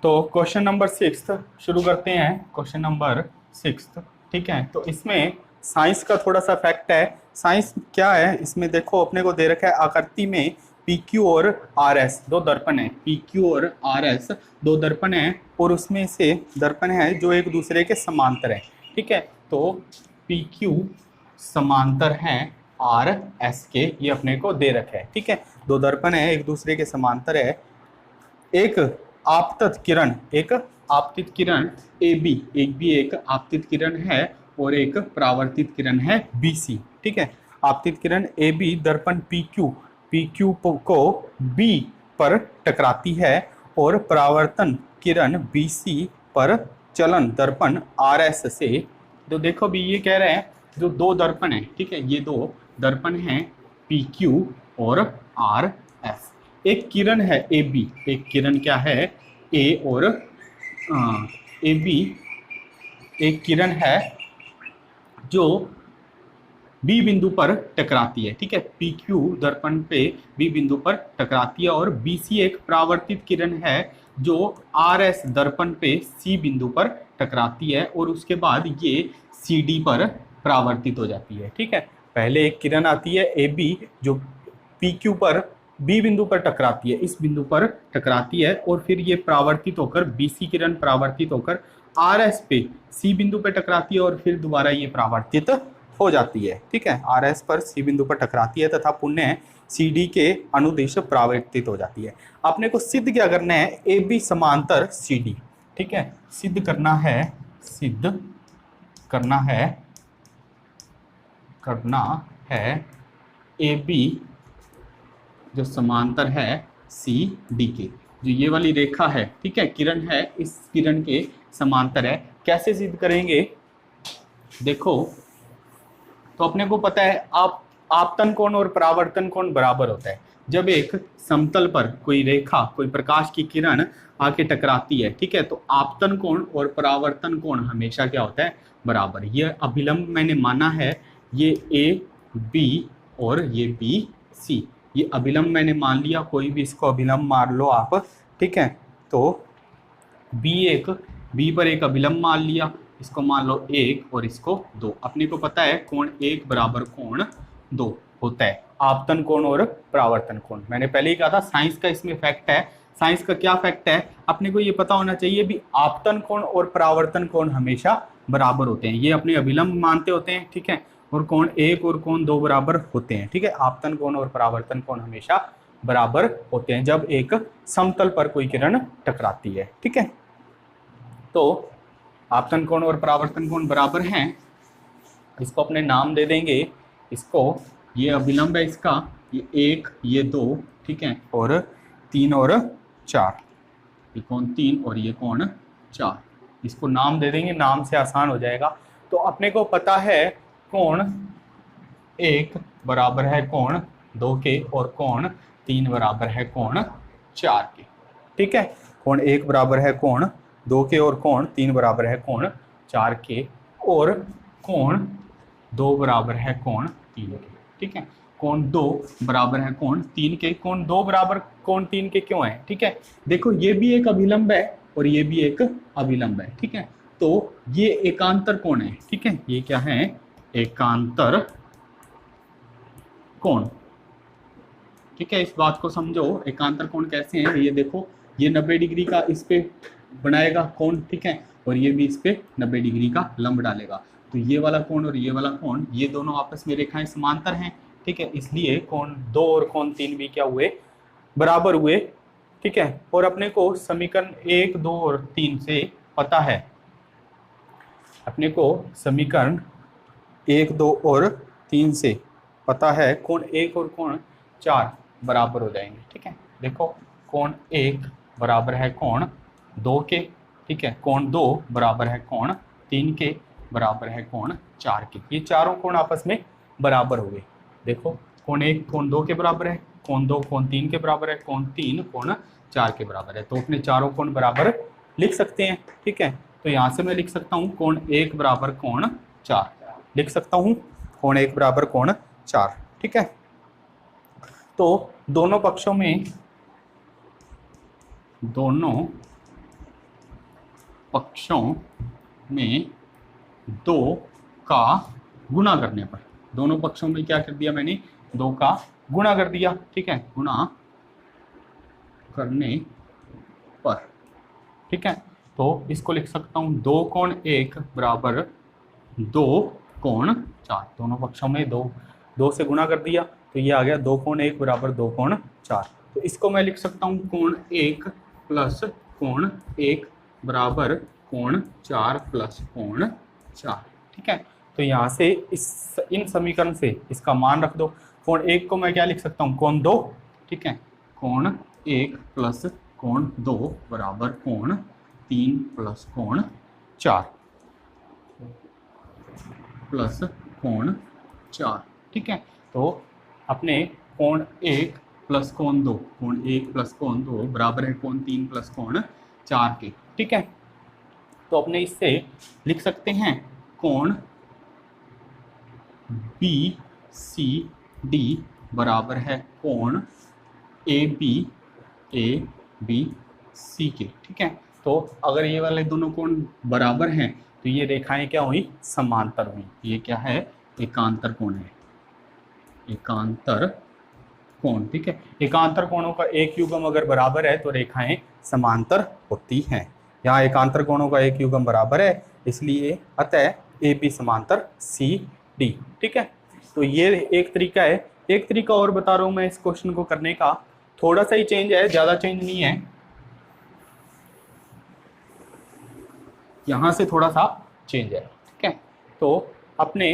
तो question number 6 शुरू करते हैं। क्वेश्चन नंबर 6, ठीक है। तो इसमें साइंस का थोड़ा सा फैक्ट है। साइंस क्या है, इसमें देखो अपने को दे रखा है आकृति में पी क्यू और आर एस दो दर्पण है। पी क्यू और आर एस दो दर्पण है, और उसमें से दर्पण है जो एक दूसरे के समांतर है, ठीक है। तो पी क्यू समांतर है आर एस के, ये अपने को दे रखा है, ठीक है। दो दर्पण है, एक दूसरे के समांतर है। एक आपतित किरण ए बी, एक आपतित किरण है और एक परावर्तित किरण है बी सी, ठीक है। आपतित किरण ए बी दर्पण पी क्यू को बी पर टकराती है, और परावर्तन किरण बी सी पर चलन दर्पण आर एस से। तो देखो भी ये कह रहे हैं जो दो दर्पण है, ठीक है, ये दो दर्पण हैं पी क्यू और आर एस। एक किरण है ए बी, एक किरण क्या है ए और ए बी, एक किरण है जो बी बिंदु पर टकराती है, ठीक है। पी क्यू दर्पण पे बी बिंदु पर टकराती है, और बी सी एक परावर्तित किरण है जो आर एस दर्पण पे सी बिंदु पर टकराती है, और उसके बाद ये सी डी पर परावर्तित हो जाती है, ठीक है। पहले एक किरण आती है ए बी जो पी क्यू पर बी बिंदु पर टकराती है, इस बिंदु पर टकराती है, और फिर ये परावर्तित होकर बी सी किरण परावर्तित होकर आर एस पे सी बिंदु पर टकराती है, और फिर दोबारा ये परावर्तित हो जाती है, ठीक है। आर एस पर सी बिंदु पर टकराती है तथा पुनः सी डी के अनुदिश परावर्तित हो जाती है। आपने को सिद्ध क्या करना है, ए बी समांतर सी डी, ठीक है। सिद्ध करना है ए बी जो समांतर है सी डी के, जो ये वाली रेखा है, ठीक है, किरण है, इस किरण के समांतर है। कैसे सिद्ध करेंगे, देखो तो अपने को पता है आपतन कोण और परावर्तन कोण बराबर होता है। जब एक समतल पर कोई रेखा, कोई प्रकाश की किरण आके टकराती है, ठीक है, तो आपतन कोण और परावर्तन कोण हमेशा क्या होता है, बराबर। ये अभिलंब मैंने माना है, ये ए बी और ये बी सी, ये अभिलंब मैंने मान लिया, कोई भी इसको अभिलंब मान लो आप, ठीक है। तो बी पर एक अभिलंब मान लिया, इसको मान लो 1 और इसको 2। अपने को पता है कोण 1 बराबर कोण 2 होता है, आपतन कोण और परावर्तन कोण। मैंने पहले ही कहा था साइंस का इसमें फैक्ट है। साइंस का क्या फैक्ट है, अपने को ये पता होना चाहिए भी आपतन कोण और परावर्तन कोण हमेशा बराबर होते हैं, ये अपने अभिलंब मानते होते हैं, ठीक है। और कोण 1 और कोण 2 बराबर होते हैं, ठीक है। आपतन कोण और परावर्तन कोण हमेशा बराबर होते हैं जब एक समतल पर कोई किरण टकराती है, ठीक है। तो आपतन कोण और परावर्तन कोण बराबर हैं, इसको अपने नाम दे देंगे। इसको, ये अभिलंब है इसका, ये 1 ये 2, ठीक है, और 3 और 4, ये कोण 3 और ये कोण 4, इसको नाम दे देंगे, नाम से आसान हो जाएगा। तो अपने को पता है कोण 1 बराबर है कोण 2 के, और कोण 3 बराबर है कोण 4 के, ठीक है। कोण 1 बराबर है कोण 2 के, और कोण 3 बराबर है कोण 4 के, और कोण 2 बराबर है कोण 3 के, ठीक है। कोण 2 बराबर है कोण 3 के। कोण 2 बराबर कोण 3 के क्यों है, ठीक है। देखो ये भी एक अभिलंब है और ये भी एक अभिलंब है, ठीक है। तो ये एकांतर कोण है, ठीक है, ये क्या है, एकांतर कोण, ठीक है। इस बात को समझो, एकांतर कोण कैसे हैं, ये देखो, ये 90 डिग्री का इस पे बनाएगा कोण, ठीक है, और ये भी इस पे 90 डिग्री का लंब डालेगा। तो ये वाला कोण और ये वाला कोण, ये दोनों आपस में रेखाएं समांतर हैं, ठीक है, इसलिए कोण 2 और कोण 3 भी क्या हुए, बराबर हुए, ठीक है। और अपने को समीकरण 1 2 और 3 से पता है, अपने को समीकरण 1 2 और 3 से पता है कोण 1 और कोण 4 बराबर हो जाएंगे, ठीक है। देखो कोण 1 बराबर है कोण 2 के, ठीक है, कोण 2 बराबर है कोण 3 के, बराबर है कोण 4 के। ये चारों कोण आपस में बराबर हो गए। देखो कोण 1 कोण 2 के बराबर है, कोण 2 कोण 3 के बराबर है, कोण 3 कोण 4 के बराबर है। तो अपने चारों कोण बराबर लिख सकते हैं, ठीक है। तो यहाँ से मैं लिख सकता हूँ कोण 1 बराबर कोण 4, लिख सकता हूँ कोण 1 बराबर कोण 4, ठीक है। तो दोनों पक्षों में 2 का गुणा करने पर, दोनों पक्षों में क्या कर दिया मैंने, 2 का गुणा कर दिया, ठीक है, गुणा करने पर, ठीक है। तो इसको लिख सकता हूं 2 कोण 1 बराबर 2 कोण 4, दोनों पक्षों में 2 से गुणा कर दिया, तो ये आ गया 2 कोण 1 बराबर 2 कोण 4। तो इसको मैं लिख सकता हूँ कोण 1 प्लस कोण 1 बराबर कोण 4 प्लस कोण 4, ठीक है। तो यहाँ से इन समीकरण से इसका मान रख दो। कोण 1 को मैं क्या लिख सकता हूँ, कोण 2, ठीक है, कोण 1 प्लस कोण 2 बराबर कोण 3 प्लस कोण 4 प्लस कोण 4, ठीक है। तो अपने कोण 1 प्लस कोण 2, कोण 1 प्लस कोण 2 बराबर है कोण 3 प्लस कोण 4 के, ठीक है। तो अपने इससे लिख सकते हैं कोण बी सी डी बराबर है कोण ए बी सी के, ठीक है। तो अगर ये वाले दोनों कोण बराबर हैं तो ये रेखाएं क्या हुई, समांतर हुई। ये क्या है, एकांतर कोण है, एकांतर कोण, ठीक है। एकांतर कोणों का एक युग्म अगर बराबर है तो रेखाएं समांतर होती हैं। यहाँ एकांतर कोणों का एक युग्म बराबर है, इसलिए अतः ए बी समांतर सी डी, ठीक है। तो ये एक तरीका है। एक तरीका और बता रहा हूं मैं इस क्वेश्चन को करने का, थोड़ा सा ही चेंज है, ज्यादा चेंज नहीं है। यहां से थोड़ा सा चेंज है, ठीक है। तो अपने